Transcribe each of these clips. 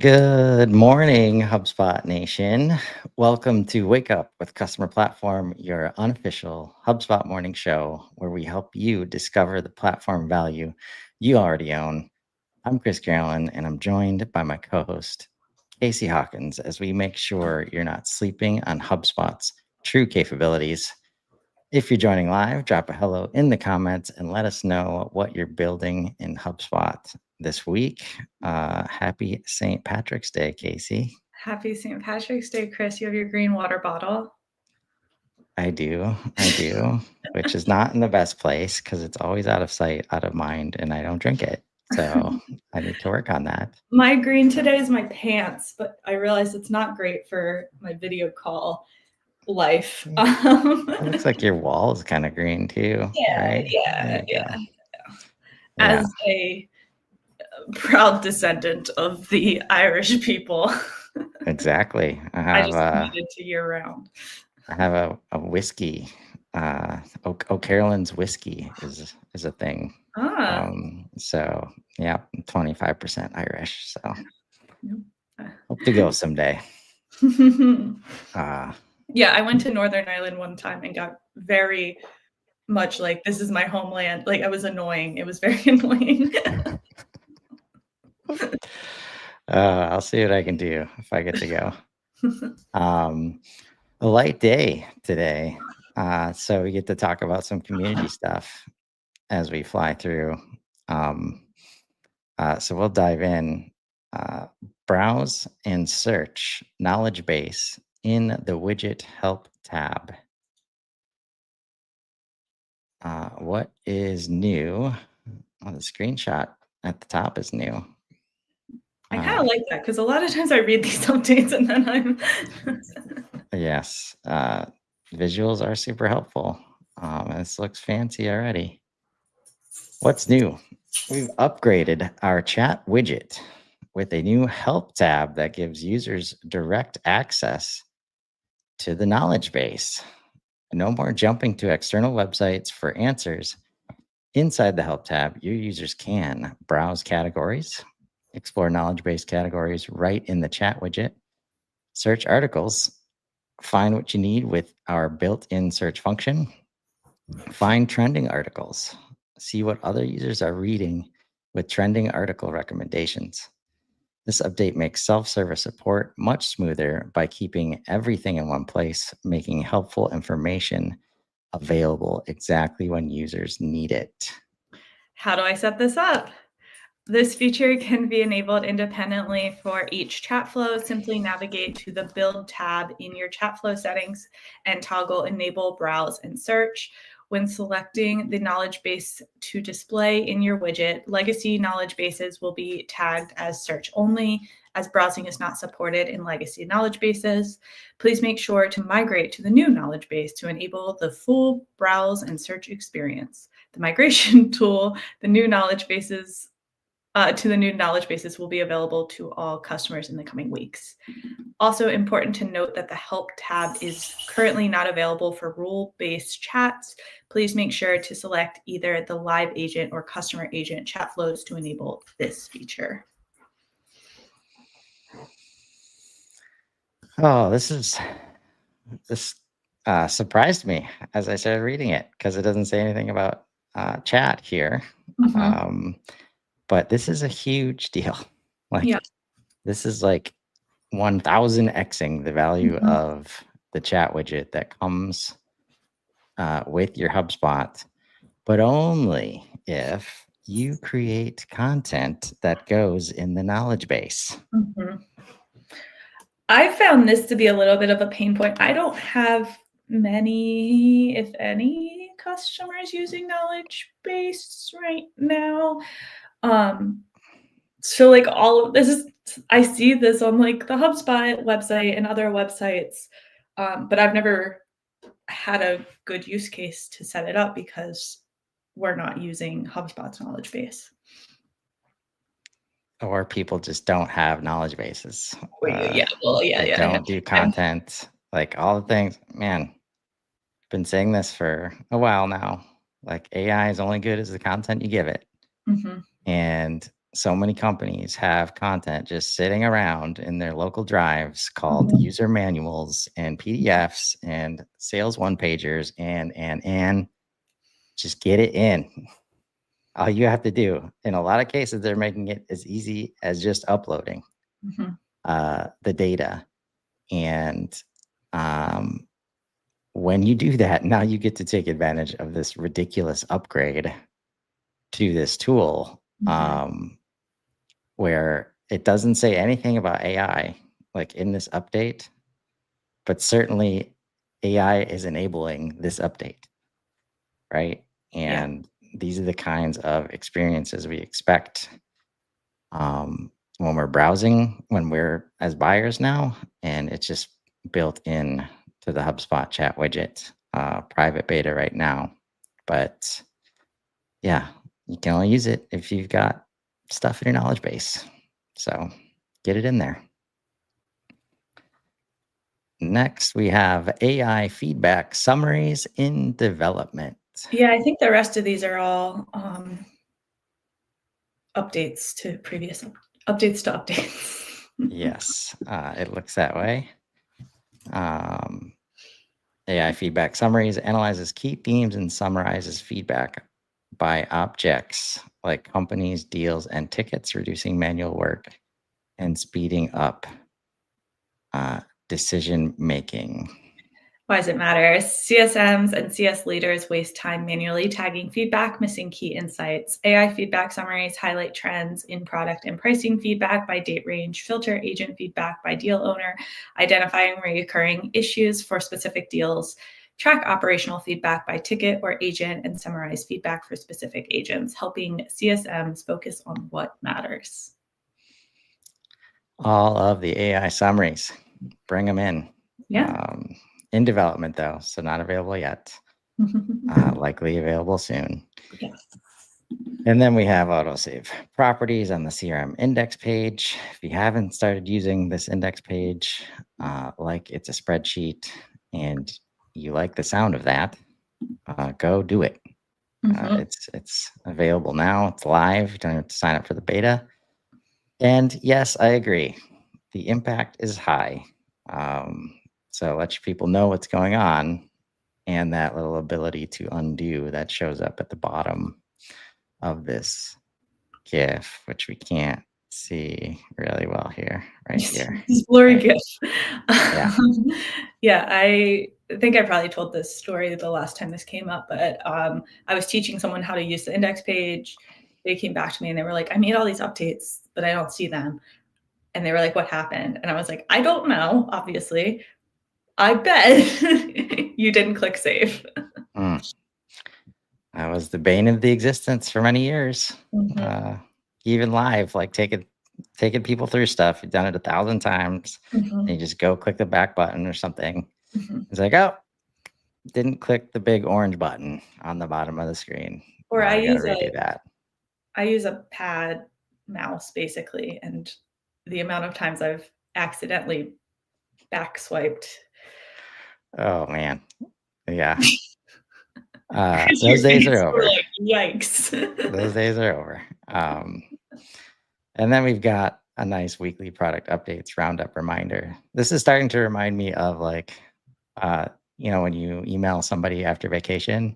Good morning, HubSpot Nation. Welcome to Wake Up with Customer Platform, your unofficial HubSpot morning show where we help you discover the platform value you already own. I'm Chris Carolan, and I'm joined by my co-host, Casey Hawkins, as we make sure you're not sleeping on HubSpot's true capabilities. If you're joining live, drop a hello in the comments and let us know what you're building in HubSpot this week. Happy St. Patrick's Day, Casey. Happy St. Patrick's Day, Chris. You have your green water bottle. I do, which is not in the best place because it's always out of sight, out of mind, and I don't drink it. So I need to work on that. My green today is my pants, but I realize it's not great for my video call life. It looks like your wall is kind of green too. Yeah, right? yeah. As a proud descendant of the Irish people. Exactly. I just committed to year round. I have a whiskey. O'Carolan's whiskey is a thing. So yeah, 25% Irish. So hope to go someday. Yeah, I went to Northern Ireland one time and got very much like, this is my homeland. Like, I was annoying. It was very annoying. I'll see what I can do if I get to go. A light day today. So we get to talk about some community stuff as we fly through. So we'll dive in. Browse and search knowledge base in the widget help tab. What is new? Well, the screenshot at the top is new. I kind of like that because a lot of times I read these updates and then I'm... Yes, visuals are super helpful. This looks fancy already. What's new? We've upgraded our chat widget with a new help tab that gives users direct access to the knowledge base. No more jumping to external websites for answers. Inside the help tab, your users can browse categories, explore knowledge base categories right in the chat widget, search articles, find what you need with our built-in search function, find trending articles, see what other users are reading with trending article recommendations. This update makes self-service support much smoother by keeping everything in one place, making helpful information available exactly when users need it. How do I set this up? This feature can be enabled independently for each chat flow. Simply navigate to the Build tab in your chat flow settings and toggle Enable Browse and Search. When selecting the knowledge base to display in your widget, legacy knowledge bases will be tagged as search only, as browsing is not supported in legacy knowledge bases. Please make sure to migrate to the new knowledge base to enable the full browse and search experience. The migration tool, the new knowledge bases will be available to all customers in the coming weeks. Also important to note that the Help tab is currently not available for rule-based chats. Please make sure to select either the live agent or customer agent chat flows to enable this feature. Oh, this surprised me as I started reading it because it doesn't say anything about chat here. But this is a huge deal. This is like 1000xing the value of the chat widget that comes with your HubSpot, but only if you create content that goes in the knowledge base. I found this to be a little bit of a pain point. I don't have many, if any, customers using knowledge base right now. So like all of this is, I see this on like the HubSpot website and other websites, but I've never had a good use case to set it up because we're not using HubSpot's knowledge base. Or people just don't have knowledge bases. Don't do content, like all the things. Man, I've been saying this for a while now. Like AI is only good as the content you give it. And so many companies have content just sitting around in their local drives called user manuals and PDFs and sales one-pagers and just get it in. All you have to do, in a lot of cases, they're making it as easy as just uploading the data. And when you do that, now you get to take advantage of this ridiculous upgrade to this tool, where it doesn't say anything about AI, like in this update, but certainly AI is enabling this update, right? And these are the kinds of experiences we expect when we're browsing, when we're as buyers now, and it's just built in to the HubSpot chat widget, private beta right now. But yeah, you can only use it if you've got stuff in your knowledge base. So get it in there. Next, we have AI feedback summaries in development. Yeah, I think the rest of these are all updates to previous updates to updates. Yes, it looks that way. AI feedback summaries analyzes key themes and summarizes feedback by objects like companies, deals, and tickets, reducing manual work and speeding up decision making. Why does it matter? CSMs and CS leaders waste time manually tagging feedback, missing key insights. AI feedback summaries highlight trends in product and pricing feedback by date range, filter agent feedback by deal owner, identifying recurring issues for specific deals, track operational feedback by ticket or agent, and summarize feedback for specific agents, helping CSMs focus on what matters. All of the AI summaries, bring them in. In development though, so not available yet. Likely available soon. Yes. And then we have autosave properties on the CRM index page. If you haven't started using this index page, like it's a spreadsheet and you like the sound of that, go do it. It's available now. It's live. You don't have to sign up for the beta. And yes, I agree. The impact is high. So let your people know what's going on, and that little ability to undo that shows up at the bottom of this GIF, which we can't see really well here, right here. It's blurry GIF. Yeah. I think I probably told this story the last time this came up, but I was teaching someone how to use the index page. They came back to me and they were like, I made all these updates, but I don't see them. And they were like, what happened? And I was like, I don't know, obviously. I bet you didn't click save. That was the bane of the existence for many years. Even live, like taking people through stuff. You've done it 1,000 times. And you just go click the back button or something. It's like, oh, didn't click the big orange button on the bottom of the screen. Or I gotta redo that. I use a pad mouse basically, and the amount of times I've accidentally back swiped. Oh man, yeah. Those days are over. Like, yikes. Those days are over. And then we've got a nice weekly product updates roundup reminder. This is starting to remind me of like, when you email somebody after vacation,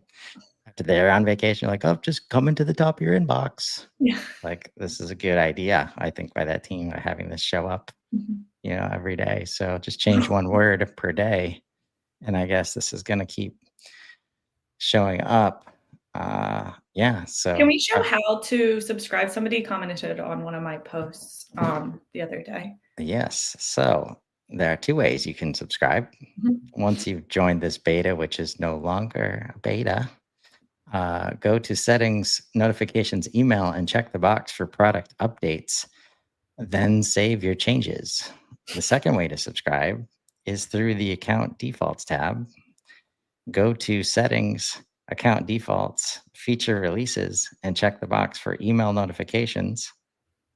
after they're on vacation, you're like, oh, just come into the top of your inbox. Yeah. Like this is a good idea, I think, by that team having this show up, every day. So just change one word per day. And I guess this is going to keep showing up. So can we show how to subscribe? Somebody commented on one of my posts the other day. Yes. So there are two ways you can subscribe. Once you've joined this beta, which is no longer a beta, go to settings, notifications, email, and check the box for product updates. Then save your changes. The second way to subscribe is through the account defaults tab. Go to settings, account defaults, feature releases, and check the box for email notifications.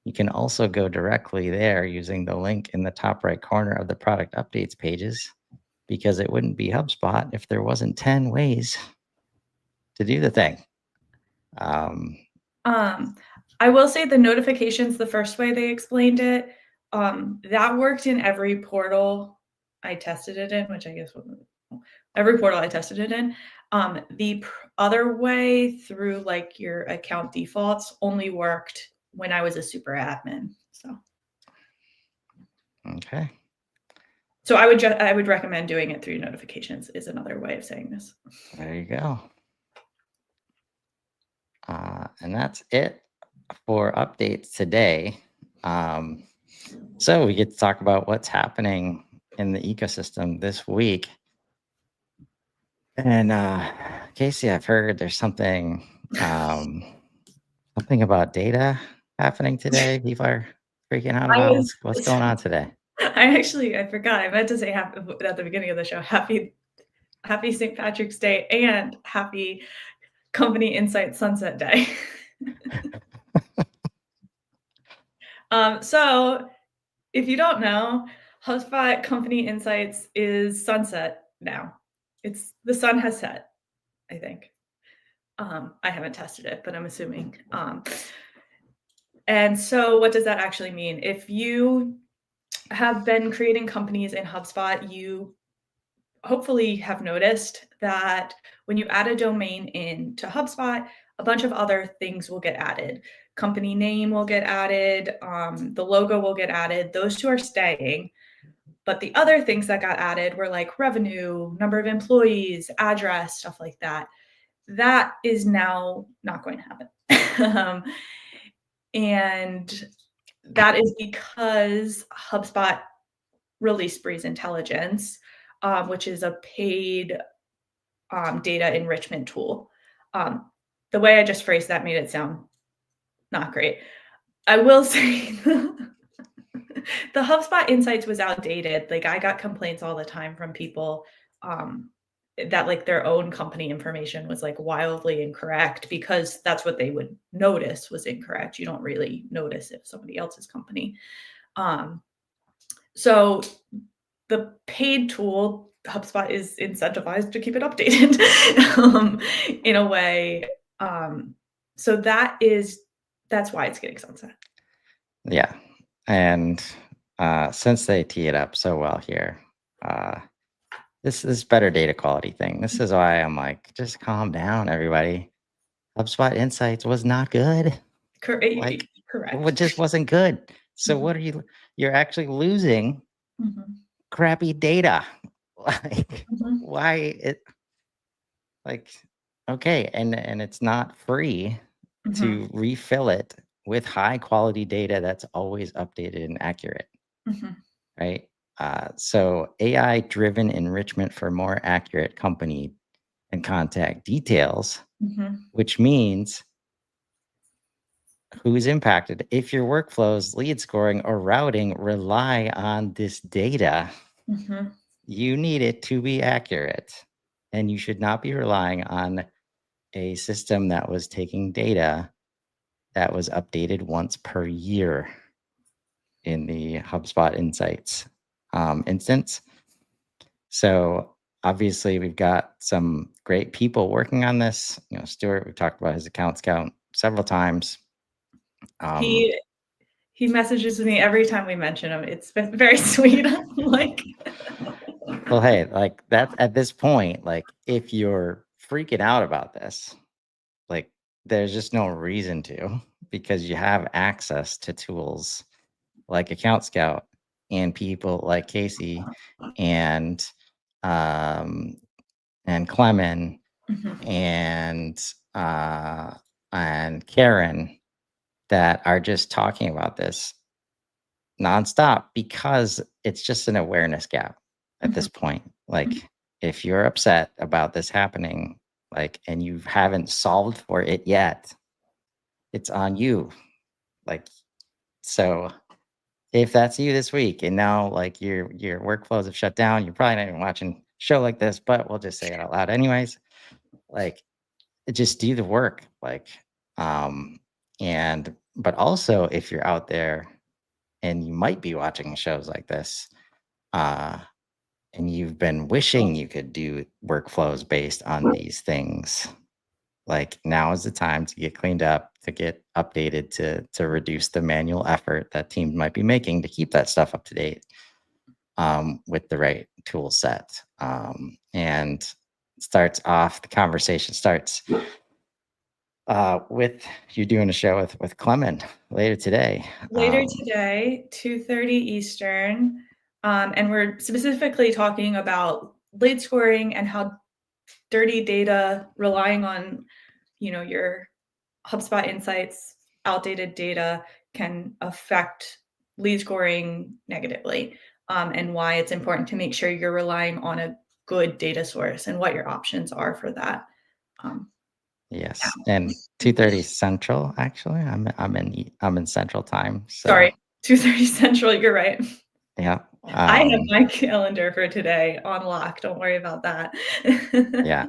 You can also go directly there using the link in the top right corner of the product updates pages, because it wouldn't be HubSpot if there wasn't 10 ways to do the thing. I will say the notifications, the first way they explained it, that worked in every portal I tested it in, which I guess every portal I tested it in. The other way through like your account defaults only worked when I was a super admin. So Okay. So I would recommend doing it through notifications is another way of saying this. There you go. And that's it for updates today. So we get to talk about what's happening in the ecosystem this week. And Casey, I've heard there's something about data happening today. People are freaking out about what's going on today. I forgot. I meant to say at the beginning of the show, happy St. Patrick's Day and happy Company Insight Sunset Day. So if you don't know, HubSpot Company Insights is sunset now. The sun has set, I think. I haven't tested it, but I'm assuming. And so what does that actually mean? If you have been creating companies in HubSpot, you hopefully have noticed that when you add a domain into HubSpot, a bunch of other things will get added. Company name will get added, the logo will get added. Those two are staying. But the other things that got added were like revenue, number of employees, address, stuff like that. That is now not going to happen. And that is because HubSpot released Breeze Intelligence, which is a paid data enrichment tool. The way I just phrased that made it sound not great. I will say the HubSpot Insights was outdated. Like I got complaints all the time from people that like their own company information was like wildly incorrect because that's what they would notice was incorrect. You don't really notice if somebody else's company. So the paid tool, HubSpot is incentivized to keep it updated in a way. So that's why it's getting sunset. Yeah. And since they tee it up so well here, this better data quality thing. This is why I'm like, just calm down, everybody. HubSpot Insights was not good. Correct. It just wasn't good. So what are you're actually losing crappy data. Like why it like okay, and it's not free to refill it with high quality data that's always updated and accurate. Right? So AI driven enrichment for more accurate company and contact details, which means who's impacted if your workflows, lead scoring, or routing rely on this data. You need it to be accurate, and you should not be relying on a system that was taking data that was updated once per year in the HubSpot Insights instance. So obviously we've got some great people working on this. You know, Stuart, we've talked about his account scout several times. He messages me every time we mention him. It's been very sweet. Like, well, hey, like that's at this point, like if you're freaking out about this, like there's just no reason to, because you have access to tools like Account Scout and people like Casey and Clemen and Karen that are just talking about this nonstop because it's just an awareness gap at this point. Like if you're upset about this happening, like, and you haven't solved for it yet, it's on you. Like, so if that's you this week and now like your workflows have shut down, you're probably not even watching a show like this, but we'll just say it out loud anyways. Like just do the work. Like, but also if you're out there and you might be watching shows like this, and you've been wishing you could do workflows based on these things, like now is the time to get cleaned up, to get updated to reduce the manual effort that teams might be making to keep that stuff up to date with the right tool set. And the conversation starts with you doing a show with Clement later today. Later today, 2:30 Eastern. And we're specifically talking about lead scoring and how dirty data, relying on, your HubSpot insights, outdated data can affect lead scoring negatively, and why it's important to make sure you're relying on a good data source and what your options are for that. Yes, and 2:30 Central. Actually, I'm in Central Time. So Sorry, 2:30 Central. You're right. yeah, I have my calendar for today on lock. Don't worry about that. yeah.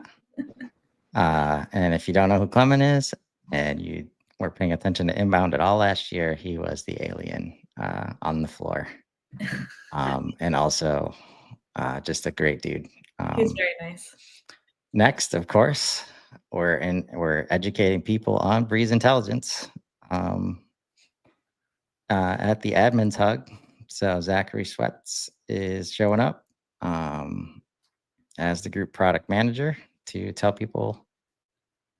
And if you don't know who Clement is, and you were paying attention to Inbound at all last year, he was the alien on the floor, and also just a great dude. He's very nice. Next, of course, we're educating people on Breeze Intelligence at the Admins Hug. So Zachary Sweats is showing up as the group product manager to tell people,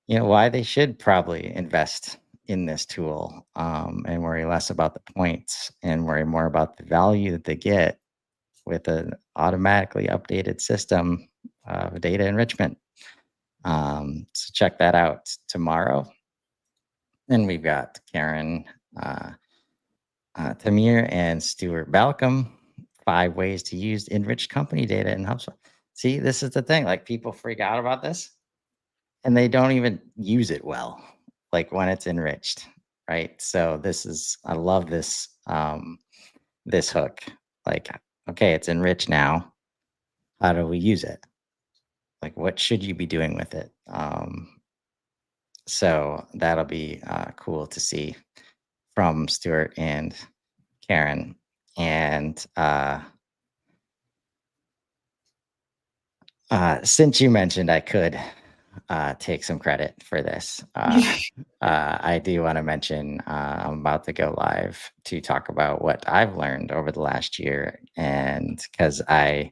why they should probably invest in this tool, and worry less about the points and worry more about the value that they get with an automatically updated system of data enrichment. So check that out tomorrow. And we've got Karen Tamir and Stuart Balcom, 5 ways to use enriched company data in HubSpot. See, this is the thing. Like, people freak out about this and they don't even use it well, like when it's enriched, right? So I love this, this hook. Like, okay, it's enriched now. How do we use it? Like, what should you be doing with it? So that'll be cool to see from Stuart and Karen. And since you mentioned I could take some credit for this, I do want to mention I'm about to go live to talk about what I've learned over the last year. And because I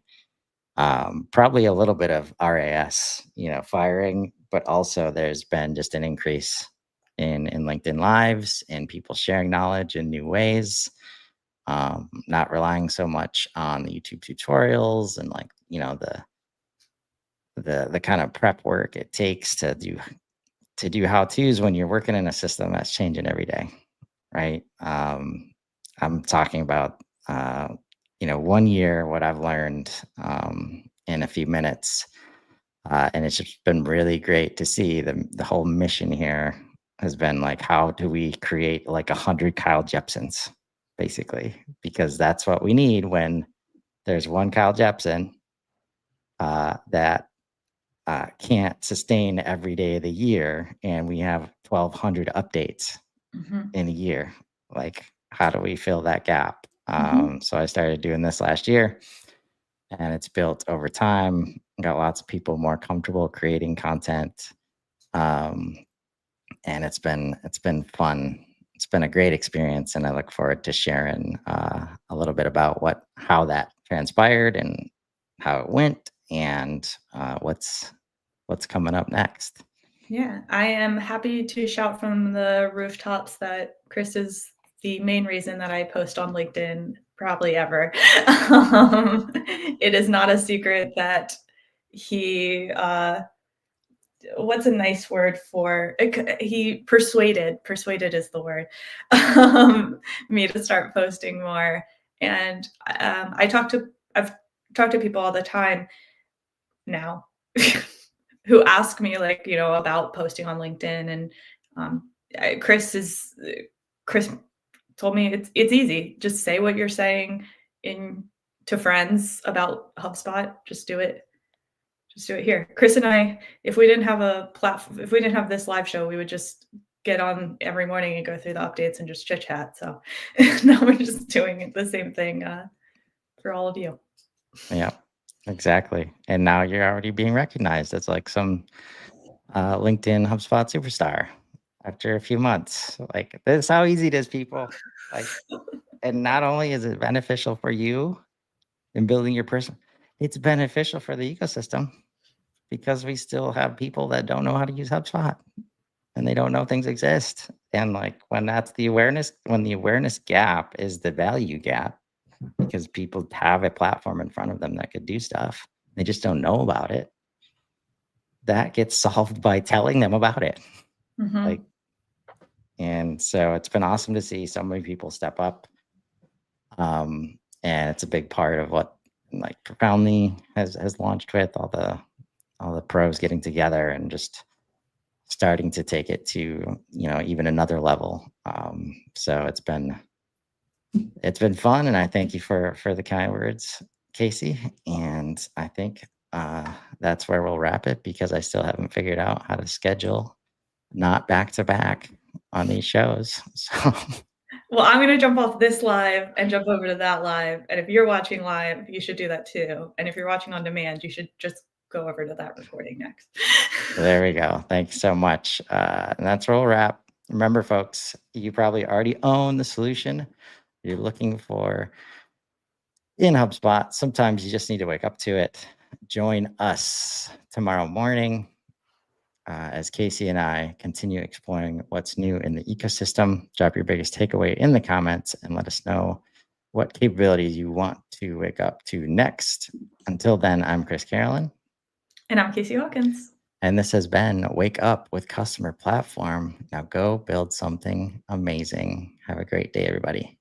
probably a little bit of RAS, firing, but also there's been just an increase in LinkedIn Lives and people sharing knowledge in new ways, not relying so much on the YouTube tutorials and the kind of prep work it takes to do how-tos when you're working in a system that's changing every day, right? I'm talking about 1 year, what I've learned in a few minutes. And it's just been really great to see the whole mission here has been like, how do we create like 100 Kyle Jepsons, basically, because that's what we need when there's one Kyle Jepson that can't sustain every day of the year, and we have 1,200 updates in a year. Like, how do we fill that gap? So I started doing this last year, and it's built over time. Got lots of people more comfortable creating content, and it's been fun. It's been a great experience, and I look forward to sharing a little bit about how that transpired and how it went, and what's coming up next. Yeah, I am happy to shout from the rooftops that Chris is the main reason that I post on LinkedIn probably ever. It is not a secret that he, what's a nice word for it? He persuaded is the word, me to start posting more. And I've talked to people all the time now who ask me about posting on LinkedIn, and Chris told me it's easy. Just say what you're saying to friends about HubSpot. Just do it. Just do it here. Chris and I, if we didn't have a platform, if we didn't have this live show, we would just get on every morning and go through the updates and just chit chat. So now we're just doing the same thing for all of you. Yeah, exactly. And now you're already being recognized as like some LinkedIn HubSpot superstar. after a few months. Like, this is how easy it is, people. Like, and not only is it beneficial for you in building your person, it's beneficial for the ecosystem because we still have people that don't know how to use HubSpot and they don't know things exist. And like when that's the awareness, when the awareness gap is the value gap, because people have a platform in front of them that could do stuff, they just don't know about it. That gets solved by telling them about it. Mhm. Like, and so it's been awesome to see so many people step up. And it's a big part of what like Profoundly has launched with all the pros getting together and just starting to take it to, you know, even another level. So it's been fun, and I thank you for the kind words, Casey. And I think that's where we'll wrap it because I still haven't figured out how to schedule not back to back on these shows. So Well, I'm gonna jump off this live and jump over to that live, and if you're watching live, you should do that too, and if you're watching on demand, you should just go over to that recording next. there we go. Thanks so much. And that's where we'll wrap. Remember, folks, you probably already own the solution you're looking for in HubSpot. Sometimes you just need to wake up to it. Join us tomorrow morning as Casey and I continue exploring what's new in the ecosystem. Drop your biggest takeaway in the comments and let us know what capabilities you want to wake up to next. Until then, I'm Chris Carolan. And I'm Casey Hawkins. And this has been Wake Up with Customer Platform. Now go build something amazing. Have a great day, everybody.